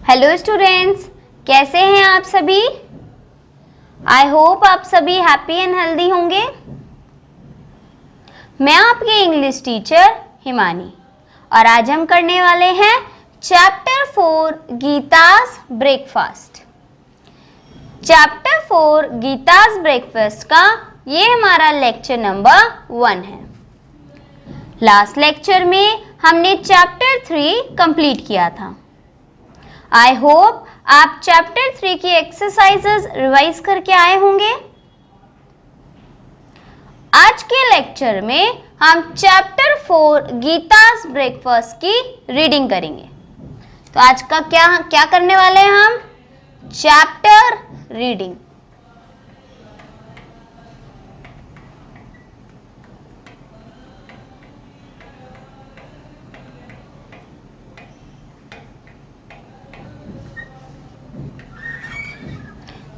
Hello students, कैसे हैं आप सभी। आई होप आप सभी हैप्पी एंड हेल्दी होंगे। मैं आपकी इंग्लिश टीचर हिमानी और आज हम करने वाले हैं चैप्टर 4 गीतास ब्रेकफास्ट। चैप्टर 4 गीतास ब्रेकफास्ट का ये हमारा लेक्चर नंबर 1 है। लास्ट लेक्चर में हमने चैप्टर 3 कंप्लीट किया था। आई होप आप चैप्टर 3 की एक्सरसाइजेस रिवाइज करके आए होंगे। आज के लेक्चर में हम चैप्टर 4 गीतास ब्रेकफास्ट की रीडिंग करेंगे। तो आज का क्या करने वाले हैं हम? Chapter reading.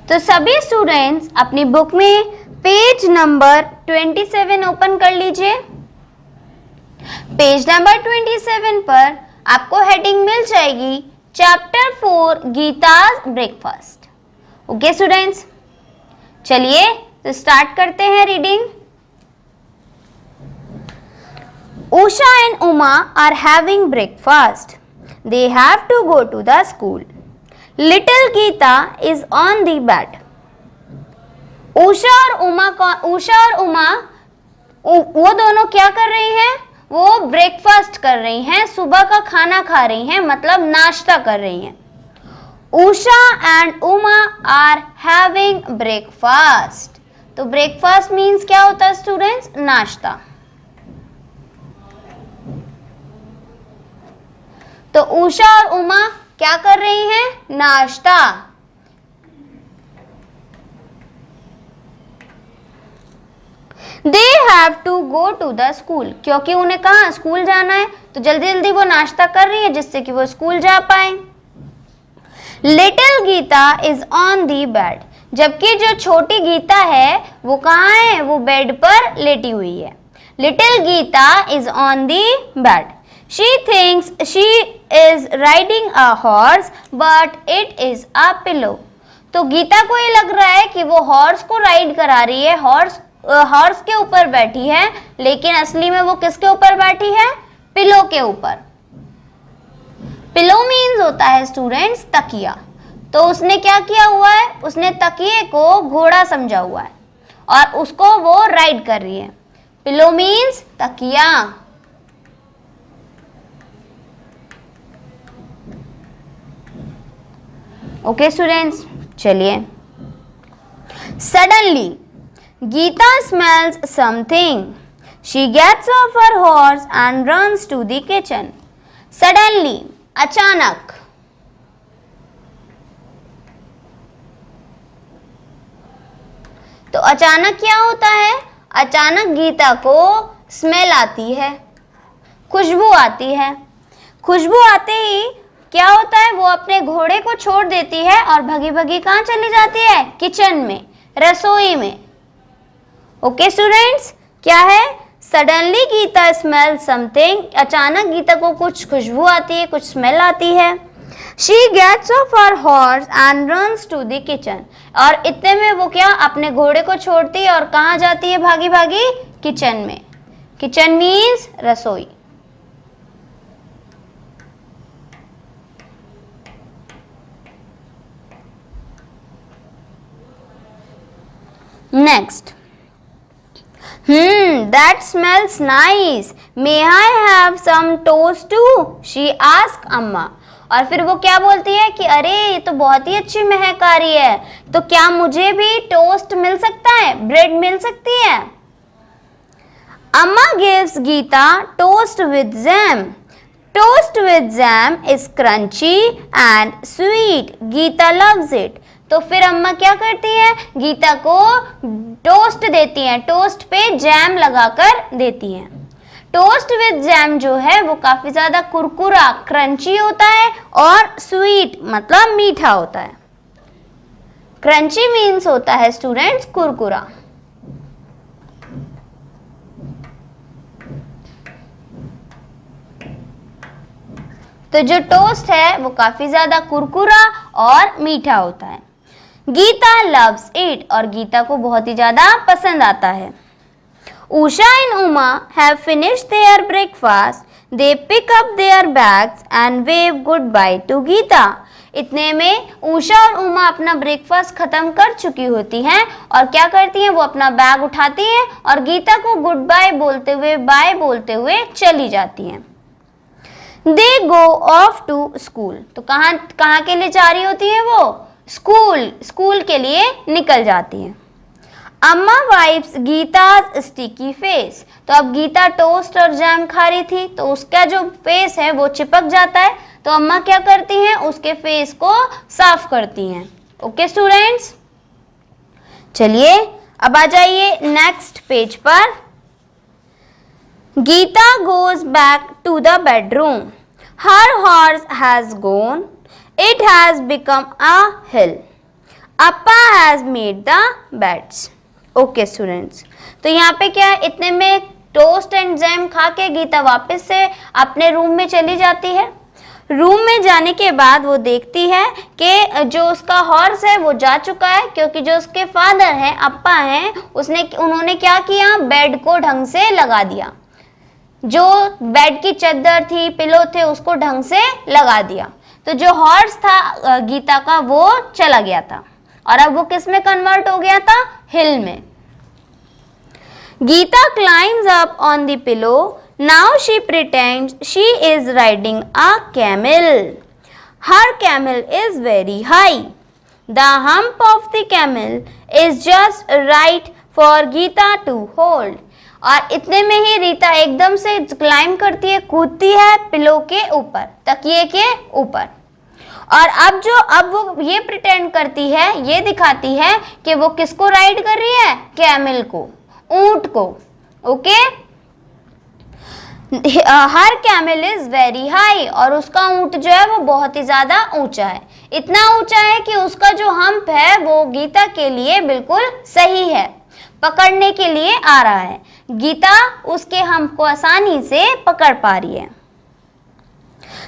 तो सभी स्टूडेंट्स अपनी बुक में पेज नंबर 27 ओपन कर लीजिए। पेज नंबर 27 पर आपको हेडिंग मिल जाएगी चैप्टर 4 गीतास ब्रेकफास्ट। ओके स्टूडेंट्स, चलिए तो स्टार्ट करते हैं reading. Usha and Uma are having breakfast. They have to go to the school. Little Geeta is on the bed. Usha और उमा वो दोनों क्या कर रही हैं? वो ब्रेकफास्ट कर रही हैं, सुबह का खाना खा रही हैं, मतलब नाश्ता कर रही हैं। Usha and Uma are having breakfast. तो ब्रेकफास्ट मीन्स क्या होता है स्टूडेंट्स? नाश्ता। तो उषा और उमा क्या कर रही हैं? नाश्ता। They have to go to the school, क्योंकि उन्हें कहाँ स्कूल जाना है, तो जल्दी जल्दी वो नाश्ता कर रही है जिससे कि वो स्कूल जा पाए। Little Gita is on the bed, जबकि जो छोटी गीता है वो कहाँ है? वो बेड पर लेटी हुई है। Little Gita is on the bed. She thinks she is riding a horse, but it is a pillow. तो गीता को ये लग रहा है कि वो हॉर्स को राइड करा रही है, हॉर्स के ऊपर बैठी है, लेकिन असली में वो किसके ऊपर बैठी है? पिलो के ऊपर। पिलो मीन्स होता है स्टूडेंट्स तकिया। तो उसने क्या किया हुआ है? उसने तकिए को घोड़ा समझा हुआ है और उसको वो राइड कर रही है। पिलो मीन्स तकिया। ओके स्टूडेंट्स, चलिए। Suddenly Geeta smells something. She gets off her horse and runs to the kitchen. Suddenly, अचानक। तो अचानक क्या होता है? अचानक गीता को स्मेल आती है, खुशबू आती है। खुशबू आते ही क्या होता है? वो अपने घोड़े को छोड़ देती है और भगी भगी कहाँ चली जाती है? किचन में, रसोई में। ओके स्टूडेंट्स, क्या है? Suddenly Geeta smell something. अचानक गीता को कुछ खुशबू आती है, कुछ स्मेल आती है। She gets off her horse and runs to the kitchen. और इतने में वो क्या अपने घोड़े को छोड़ती है और कहाँ जाती है भागी भागी? किचन में। किचन मीन्स रसोई। Next. That smells nice. May I have some toast too? She asked अम्मा। और फिर वो क्या बोलती है कि अरे ये तो बहुत ही अच्छी महक आ रही है, तो क्या मुझे भी टोस्ट मिल सकता है? ब्रेड मिल सकती है? अम्मा gives Gita toast with jam. Toast with jam is crunchy and sweet. Gita loves it. तो फिर अम्मा क्या करती है? गीता को टोस्ट देती हैं, टोस्ट पे जैम लगाकर देती हैं। टोस्ट विद जैम जो है वो काफी ज्यादा कुरकुरा, क्रंची होता है और स्वीट मतलब मीठा होता है। क्रंची मीन्स होता है स्टूडेंट्स कुरकुरा। तो जो टोस्ट है वो काफी ज्यादा कुरकुरा और मीठा होता है। गीता लव्स इट, और गीता को बहुत ही ज्यादा पसंद आता है। Usha and Uma have finished their breakfast, they pick up their bags and wave goodbye to Geeta. इतने में उषा और उमा अपना ब्रेकफास्ट खत्म कर चुकी होती हैं और क्या करती हैं, वो अपना बैग उठाती हैं और गीता को गुड बाय बोलते हुए चली जाती हैं। दे गो ऑफ टू स्कूल, तो कहाँ के लिए जा रही होती हैं वो? स्कूल के लिए निकल जाती हैं। अम्मा वाइप्स गीता's स्टिकी फेस, तो अब गीता टोस्ट और जैम खा रही थी तो उसका जो फेस है वो चिपक जाता है, तो अम्मा क्या करती हैं, उसके फेस को साफ करती हैं। ओके स्टूडेंट्स, चलिए अब आ जाइए नेक्स्ट पेज पर। Geeta goes back to the bedroom, her horse has gone, it has become a hill, Appa has made the beds. Okay students, तो यहाँ पे क्या है, इतने में टोस्ट एंड जैम खा के गीता वापस से अपने रूम में चली जाती है। रूम में जाने के बाद वो देखती है कि जो उसका हॉर्स है वो जा चुका है, क्योंकि जो उसके फादर हैं, अप्पा हैं, उन्होंने क्या किया, बेड को ढंग से लगा दिया। जो बेड की चादर थी, पिलो थे, उसको ढंग से लगा दिया। तो जो हॉर्स था गीता का वो चला गया था और अब वो किस में कन्वर्ट हो गया था, हिल में। Geeta climbs up on the pillow, now she pretends she is riding a camel, her camel is very high, the hump of the camel is just right for Geeta to hold. और इतने में ही रीता एकदम से climb करती है, कूदती है pillow के ऊपर, तकिए के ऊपर। और अब वो ये प्रिटेंड करती है, ये दिखाती है कि वो किसको राइड कर रही है, कैमल को, ऊंट को। Okay, her camel is very high, और उसका ऊंट जो है वो बहुत ही ज्यादा ऊंचा है। इतना ऊंचा है कि उसका जो हम्प है वो गीता के लिए बिल्कुल सही है, पकड़ने के लिए आ रहा है। गीता उसके हम्प को आसानी से पकड़ पा रही है।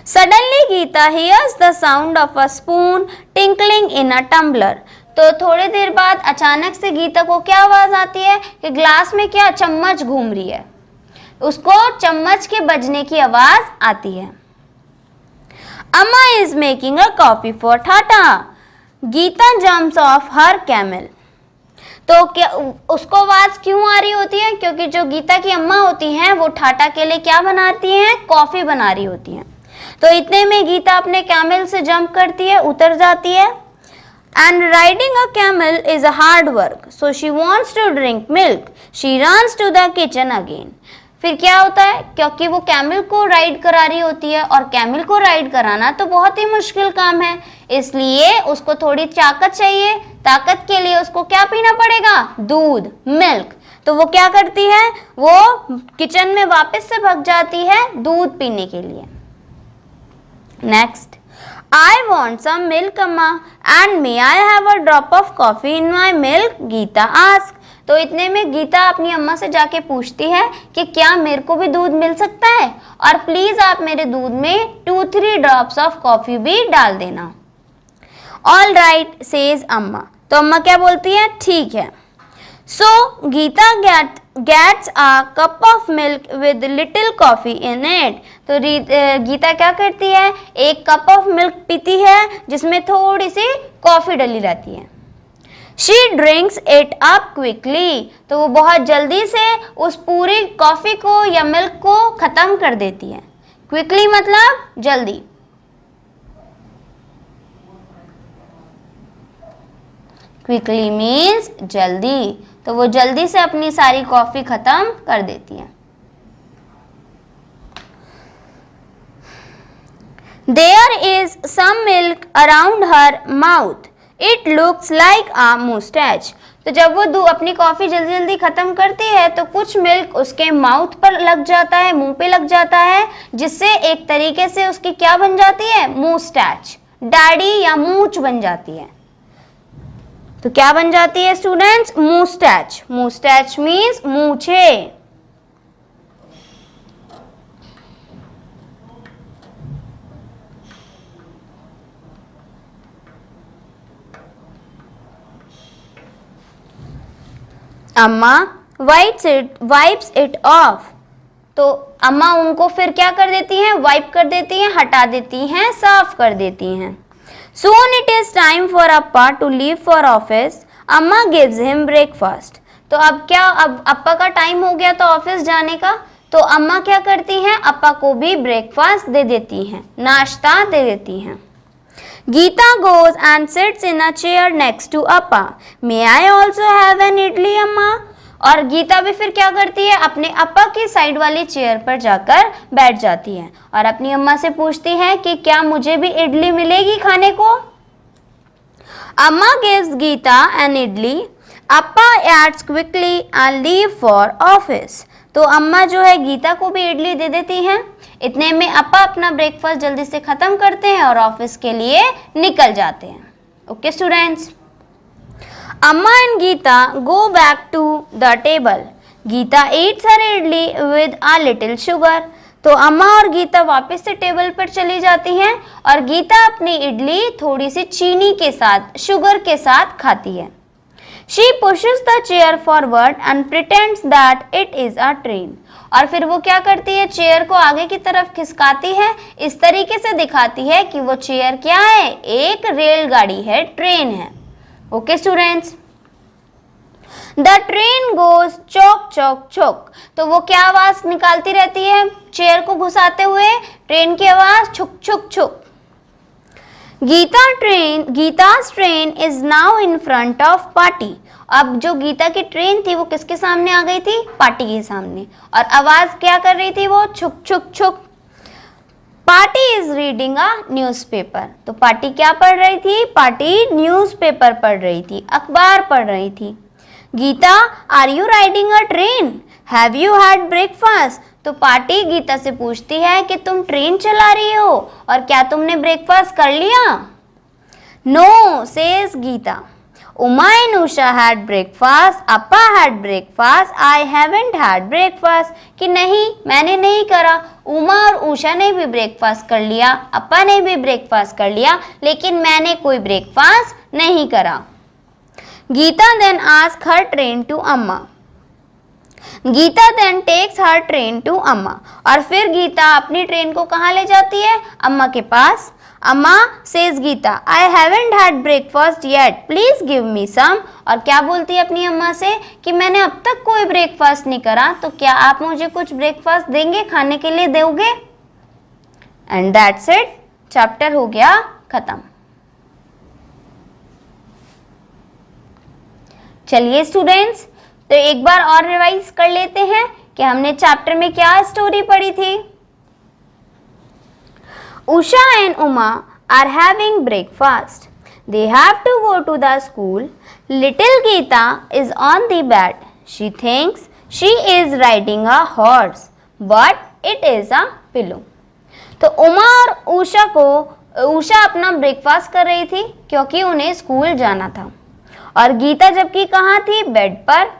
Suddenly Geeta hears the sound of a spoon tinkling in a tumbler. तो थोड़ी देर बाद अचानक से गीता को क्या आवाज आती है कि ग्लास में क्या चम्मच घूम रही है, उसको चम्मच के बजने की आवाज आती है। Amma is making a coffee for Thatha, Geeta jumps off her camel. तो क्या उसको आवाज क्यों आ रही होती है, क्योंकि जो गीता की अम्मा होती हैं वो ठाटा के लिए क्या बनाती हैं, कॉफी बना रही होती हैं। तो इतने में गीता अपने कैमल से जंप करती है, उतर जाती है। And riding a camel is a hard work, so she wants to drink milk, she runs to the kitchen again. फिर क्या होता है, क्योंकि वो कैमल को राइड करा रही होती है और कैमल को राइड कराना तो बहुत ही मुश्किल काम है, इसलिए उसको थोड़ी ताकत चाहिए। ताकत के लिए उसको क्या पीना पड़ेगा, दूध, मिल्क। तो वो क्या करती है, वो किचन में वापस से भाग जाती है दूध पीने के लिए। Next, I want some milk, Amma, and may I have a drop of coffee in my milk? Gita ask. तो इतने में गीता अपनी अम्मा से जाके पूछती है कि क्या मेरे को भी दूध मिल सकता है, और प्लीज आप मेरे दूध में 2-3 ड्रॉप्स ऑफ कॉफी भी डाल देना। All right, says अम्मा। तो अम्मा क्या बोलती है, ठीक है। So Gita gets a cup of milk with little coffee in it. तो गीता क्या करती है, एक कप ऑफ मिल्क पीती है जिसमें थोड़ी सी कॉफी डली रहती है। She drinks it up quickly. तो वो बहुत जल्दी से उस पूरी कॉफी को या मिल्क को खत्म कर देती है। Quickly मतलब जल्दी। Quickly means जल्दी, तो वो जल्दी से अपनी सारी कॉफी खत्म कर देती है। There is some milk around her mouth. It looks like a mustache. तो जब वो अपनी कॉफी जल्दी जल्दी खत्म करती है तो कुछ मिल्क उसके माउथ पर लग जाता है, मुंह पे लग जाता है, जिससे एक तरीके से उसकी क्या बन जाती है, मुस्टैच, दाढ़ी या मूंछ बन जाती है। तो क्या बन जाती है स्टूडेंट्स, मुस्टैच। मुस्टैच मीन्स मूछे। Amma wipes it off. तो अम्मा उनको फिर क्या कर देती हैं? वाइप कर देती हैं, हटा देती हैं, साफ कर देती हैं. Soon it is time for Appa to leave for office. अम्मा gives him breakfast. तो अब क्या, अब अप्पा का टाइम हो गया तो ऑफिस जाने का, तो अम्मा क्या करती हैं? अप्पा को भी ब्रेकफास्ट दे देती हैं, नाश्ता दे देती हैं. Geeta goes and sits in a chair next to Appa. May I also have an idli, अम्मा? और गीता भी फिर क्या करती है? अपने अप्पा की साइड वाली चेयर पर जाकर बैठ जाती है और अपनी अम्मा से पूछती है कि क्या मुझे भी इडली मिलेगी खाने को? अम्मा gives Gita an idli. Appa eats quickly and leave for office. तो अम्मा जो है गीता को भी इडली दे देती हैं. इतने में अप्पा अपना ब्रेकफास्ट जल्दी से खत्म करते हैं और ऑफिस के लिए निकल जाते हैं. Okay students, Amma and Geeta go back to the table. Geeta eats her idli with a little sugar. तो अम्मा और गीता वापस से टेबल पर चली जाती हैं और गीता अपनी इडली थोड़ी सी चीनी के साथ, शुगर के साथ खाती है. She pushes the chair forward and pretends that it is a train. और फिर वो क्या करती है? चेयर को आगे की तरफ खिसकाती है, इस तरीके से दिखाती है कि वो चेयर क्या है? एक रेलगाड़ी है, ट्रेन है. Okay students, the train goes चौक चौक चौक. तो वो क्या आवाज निकालती रहती है चेयर को घुसाते हुए? ट्रेन की आवाज, छुक छुक छुक. Geeta's train is now in front of party. अब जो गीता की ट्रेन थी वो किसके सामने आ गई थी? पार्टी के सामने. और आवाज क्या कर रही थी वो? छुक छुक छुक. Party is reading a newspaper. तो पार्टी क्या पढ़ रही थी? पार्टी न्यूज़पेपर पढ़ रही थी, अखबार पढ़ रही थी. Geeta, are you riding a train? Have you had breakfast? तो पार्टी गीता से पूछती है कि तुम ट्रेन चला रही हो और क्या तुमने ब्रेकफास्ट कर लिया? No, says Geeta. Uma and Usha had breakfast. Appa had breakfast. I haven't had breakfast. कि नहीं, मैंने नहीं करा. उमा और उषा ने भी ब्रेकफास्ट कर लिया, अप्पा ने भी ब्रेकफास्ट कर लिया, लेकिन मैंने कोई ब्रेकफास्ट नहीं करा. Geeta then ask her train to Amma. Geeta then takes her train to Amma. और फिर गीता अपनी ट्रेन को कहाँ ले जाती है? अम्मा के पास. अम्मा, says Geeta, I haven't had breakfast yet, please give me some. और क्या बोलती है अपनी अम्मा से? कि मैंने अब तक कोई ब्रेकफास्ट नहीं करा, तो क्या आप मुझे कुछ ब्रेकफास्ट देंगे, खाने के लिए दोगे? एंड दैट्स इट, चैप्टर हो गया खत्म. चलिए स्टूडेंट्स, तो एक बार और रिवाइज कर लेते हैं कि हमने चैप्टर में क्या स्टोरी पढ़ी थी. Usha and Uma are having breakfast. They have to go to the school. Little Geeta is on the bed. She thinks she is riding a horse, but it is a pillow. तो उमा और उषा अपना breakfast कर रही थी क्योंकि उन्हें school जाना था. और गीता जबकि कहाँ थी? बेड पर.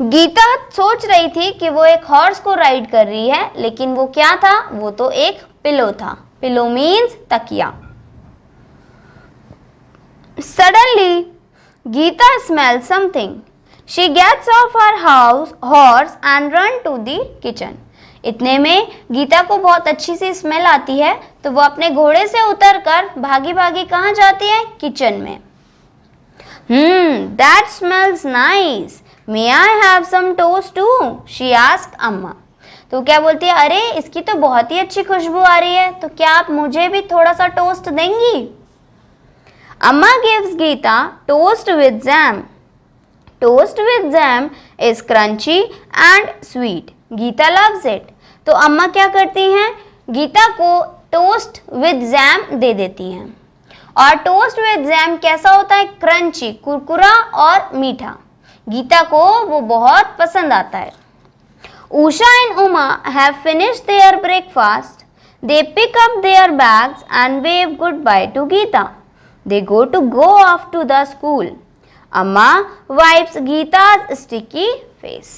गीता सोच रही थी कि वो एक हॉर्स को राइड कर रही है, लेकिन वो क्या था? वो तो एक पिलो था. पिलो मीन्स तकिया. Suddenly Geeta smells something. She gets off her horse and run to the kitchen. इतने में गीता को बहुत अच्छी सी स्मेल आती है, तो वो अपने घोड़े से उतरकर भागी भागी कहाँ जाती है? किचन में. That smells nice. May I have some toast too? She asked अम्मा. तो क्या बोलती है? अरे इसकी तो बहुत ही अच्छी खुशबू आ रही है, तो क्या आप मुझे भी थोड़ा सा टोस्ट देंगी? अम्मा gives Gita toast with jam. Toast with jam is crunchy and sweet. Gita loves it. तो अम्मा क्या करती हैं? गीता को टोस्ट विद जैम दे देती हैं. और टोस्ट विद जैम कैसा होता है? क्रंची, कुरकुरा और मीठा. गीता को वो बहुत पसंद आता है. Usha and Uma have finished their breakfast. They pick up their bags and wave goodbye to Geeta. They go off to the school. Amma wipes Geeta's sticky face.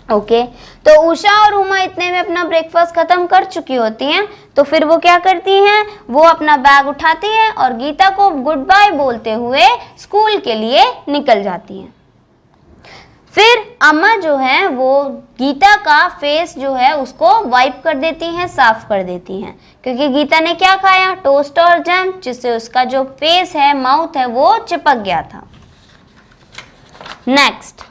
Okay, तो उषा और उमा इतने में अपना ब्रेकफास्ट खत्म कर चुकी होती हैं, तो फिर वो क्या करती हैं? वो अपना बैग उठाती हैं और गीता को गुड बाय बोलते हुए स्कूल के लिए निकल जाती हैं. फिर अम्मा जो है वो गीता का फेस जो है उसको वाइप कर देती हैं, साफ कर देती हैं, क्योंकि गीता ने क्या खाया, टोस्ट और जैम, जिससे उसका जो फेस है, माउथ है, वो चिपक गया था। Next,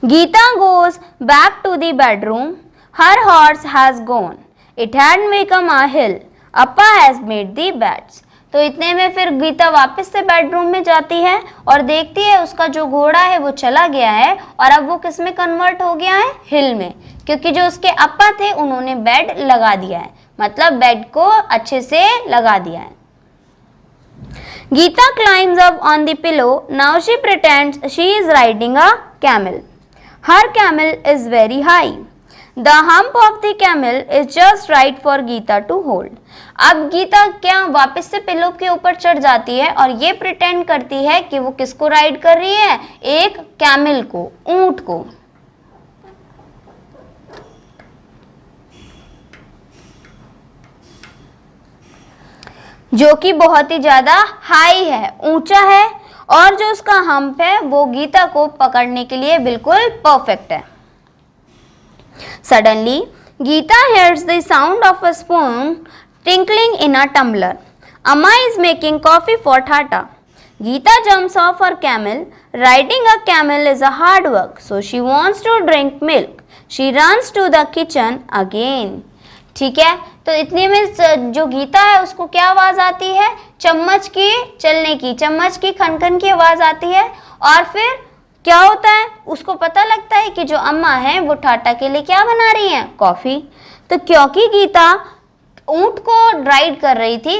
Geeta goes back to the bedroom, her horse has gone, it had become a hill, Appa has made the beds. तो इतने में फिर गीता वापस से बेडरूम में जाती है और देखती है उसका जो घोड़ा है वो चला गया है और अब वो किस में कन्वर्ट हो गया है, हिल में, क्योंकि जो उसके अप्पा थे उन्होंने बेड लगा दिया है, मतलब बेड को अच्छे से लगा दिया है। Gita climbs up on the pillow. Now she pretends she is riding a camel. Her camel is very high. The hump of the camel is just right for Geeta to hold. अब गीता क्या वापस से पिलो के ऊपर चढ़ जाती है और ये प्रिटेंड करती है कि वो किसको राइड कर रही है, एक कैमल को, ऊंट को। जो कि बहुत ही ज्यादा हाई है, ऊंचा है, और जो उसका हम्प है वो गीता को पकड़ने के लिए बिल्कुल परफेक्ट है। Suddenly, Geeta hears the sound of a spoon tinkling in a tumbler. Amma is making coffee for Tata. Geeta jumps off her camel. Riding a camel is a hard work, so she wants to drink milk. She runs to the kitchen again. ठीक है, तो इतने में जो गीता है उसको क्या आवाज आती है, चम्मच की चलने की, चम्मच की खनखन की आवाज आती है। और फिर क्या होता है, उसको पता लगता है कि जो अम्मा है वो टाटा के लिए क्या बना रही हैं, कॉफी। तो क्योंकि गीता ऊंट को राइड कर रही थी,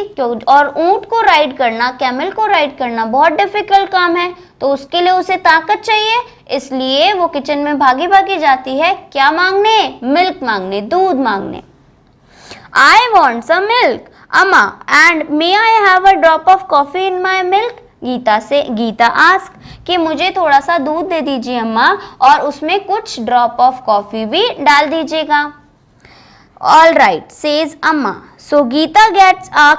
और ऊंट को राइड करना, कैमल को राइड करना बहुत डिफिकल्ट काम है, तो उसके लिए उसे ताकत चाहिए, इसलिए वो किचन में भागी भागी जाती है, क्या मांगने, मिल्क मांगने, दूध मांगने। I want some milk, Amma, and may I have a drop of coffee in my milk? Geeta ask कि मुझे थोड़ा सा दूध दे दीजिए अम्मा, और उसमें कुछ ड्रॉप ऑफ कॉफी भी डाल दीजिएगा। All right, says Amma. So Geeta gets a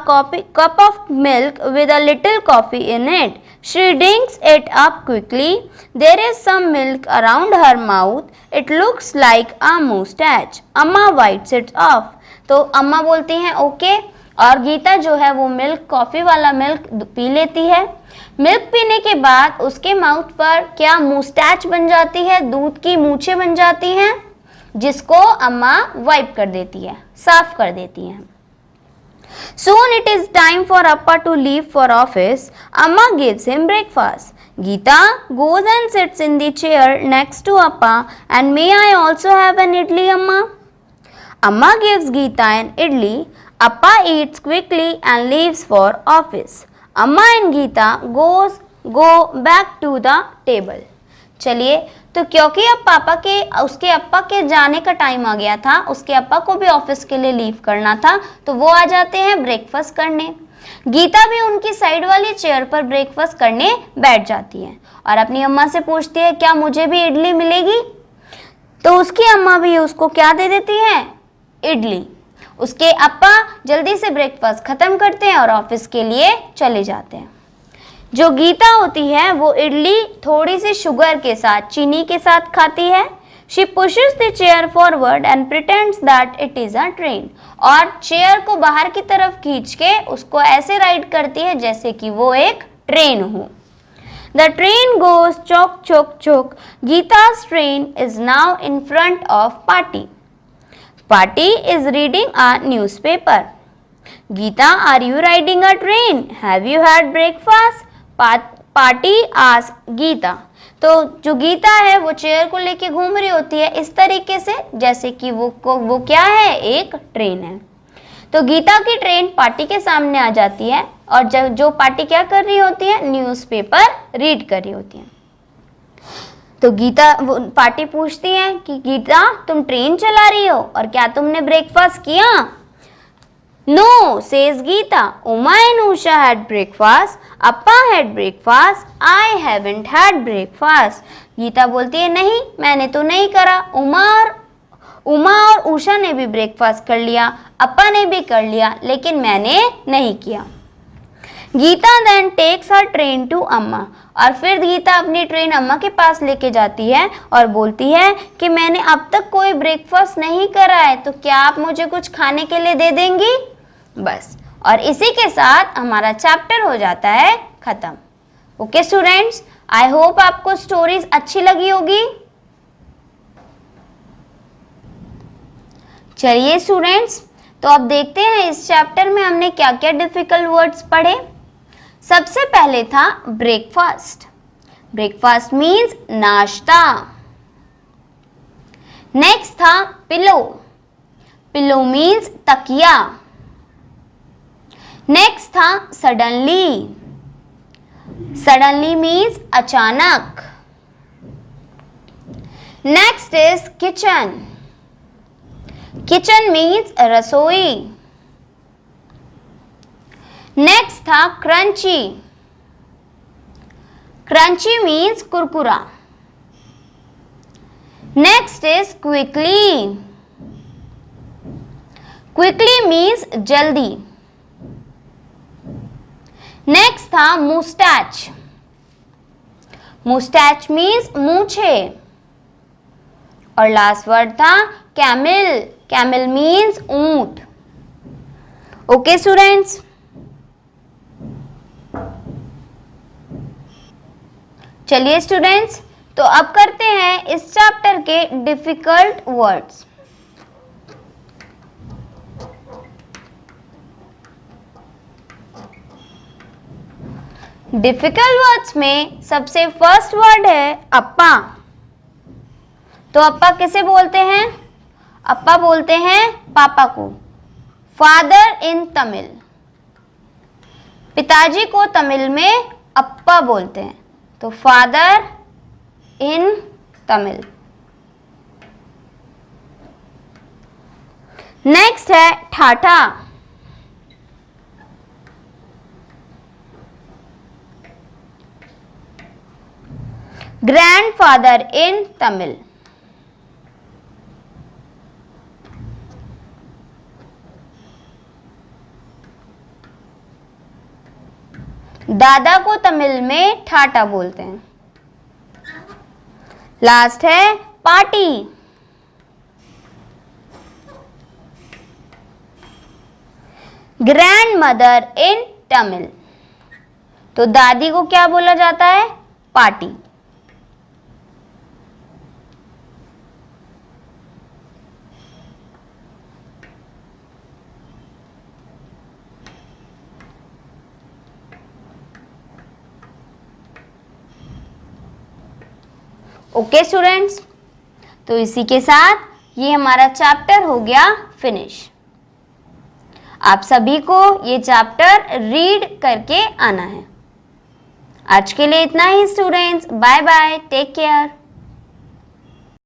cup of milk with a little coffee in it. She drinks it up quickly. There is some milk around her mouth. It looks like a mustache. Amma wipes it off. तो अम्मा बोलती हैं okay, और गीता जो है वो milk, coffee वाला milk P लेती है। मिल्क पीने के बाद उसके माउथ पर क्या मुस्टैच बन जाती है, दूध की मूछे बन जाती हैं, जिसको अम्मा वाइप कर देती है, साफ कर देती हैं। Soon it is time for Appa to leave for office. Amma gives him breakfast. Geeta goes and sits in the chair next to Appa, and may I also have an idli, Amma? Amma gives Geeta an idli. Appa eats quickly and leaves for office. Amma and Geeta go back to the table. चलिए, तो क्योंकि अब उसके अप्पा के जाने का time आ गया था, उसके अप्पा को भी ऑफिस के लिए लीव करना था, तो वो आ जाते हैं ब्रेकफास्ट करने। गीता भी उनकी साइड वाली चेयर पर ब्रेकफास्ट करने बैठ जाती है और अपनी अम्मा से पूछती है क्या मुझे भी इडली मिलेगी। तो उसकी अम्मा भी उसको क्या दे देती है, इडली। उसके अप्पा जल्दी से ब्रेकफास्ट खत्म करते हैं और ऑफिस के लिए चले जाते हैं। जो गीता होती है वो इडली थोड़ी सी शुगर के साथ, चीनी के साथ खाती है। She pushes the chair forward and pretends that it is a train, और चेयर को बाहर की तरफ खींच के उसको ऐसे राइड करती है जैसे कि वो एक ट्रेन हो। द ट्रेन गोज चोक चोक चोक। गीता's train is now in front of party. Party is reading a newspaper. Geeta, are you riding a train? Have you had breakfast? Party asks Geeta. तो जो गीता है वो चेयर को लेके घूम रही होती है इस तरीके से जैसे कि वो क्या है, एक ट्रेन है। तो गीता की ट्रेन पार्टी के सामने आ जाती है और जो पार्टी क्या कर रही होती है, न्यूज़पेपर रीड कर रही होती है। तो पार्टी पूछती है कि गीता तुम ट्रेन चला रही हो और क्या तुमने ब्रेकफास्ट किया? No, says Geeta, Uma and Usha had breakfast, Appa had breakfast, I haven't had breakfast. Geeta बोलती है नहीं, मैंने तो नहीं करा। उमा और उषा ने भी ब्रेकफास्ट कर लिया, अप्पा ने भी कर लिया, लेकिन मैंने नहीं किया। Geeta then takes her train to Amma, और फिर गीता अपनी ट्रेन अम्मा के पास लेके जाती है और बोलती है कि मैंने अब तक कोई ब्रेकफास्ट नहीं करा है, तो क्या आप मुझे कुछ खाने के लिए दे देंगी। बस, और इसी के साथ हमारा चैप्टर हो जाता है खत्म। ओके स्टूडेंट्स, आई होप आपको स्टोरीज अच्छी लगी होगी। चलिए स्टूडेंट्स, तो अब देखते हैं इस चैप्टर में हमने क्या क्या डिफिकल्ट वर्ड्स पढ़े। सबसे पहले था ब्रेकफास्ट। ब्रेकफास्ट मीन्स नाश्ता। नेक्स्ट था पिलो। पिलो मीन्स तकिया। नेक्स्ट था सडनली। सडनली मीन्स अचानक। Next is kitchen. Kitchen means रसोई। नेक्स्ट था क्रंची। क्रंची मीन्स कुरकुरा। Next is quickly. Quickly means जल्दी। नेक्स्ट था मुस्टैच। मुस्टैच मीन्स मूछे। और लास्ट वर्ड था कैमिल। कैमिल मीन्स ऊंट। ओके स्टूडेंट्स, चलिए स्टूडेंट्स, तो अब करते हैं इस चैप्टर के डिफिकल्ट वर्ड्स। डिफिकल्ट वर्ड्स में सबसे फर्स्ट वर्ड है अप्पा। तो अप्पा किसे बोलते हैं? अप्पा बोलते हैं पापा को। Father in Tamil. पिताजी को तमिल में अप्पा बोलते हैं, तो फादर इन तमिल। नेक्स्ट है ठाठा। ग्रैंडफादर इन तमिल। दादा को तमिल में ठाटा बोलते हैं। लास्ट है party. Grand mother in Tamil. तो दादी को क्या बोला जाता है? पार्टी। ओके स्टूडेंट्स, तो इसी के साथ ये हमारा चैप्टर हो गया फिनिश। आप सभी को ये चैप्टर रीड करके आना है। आज के लिए इतना ही students. Bye bye, take care.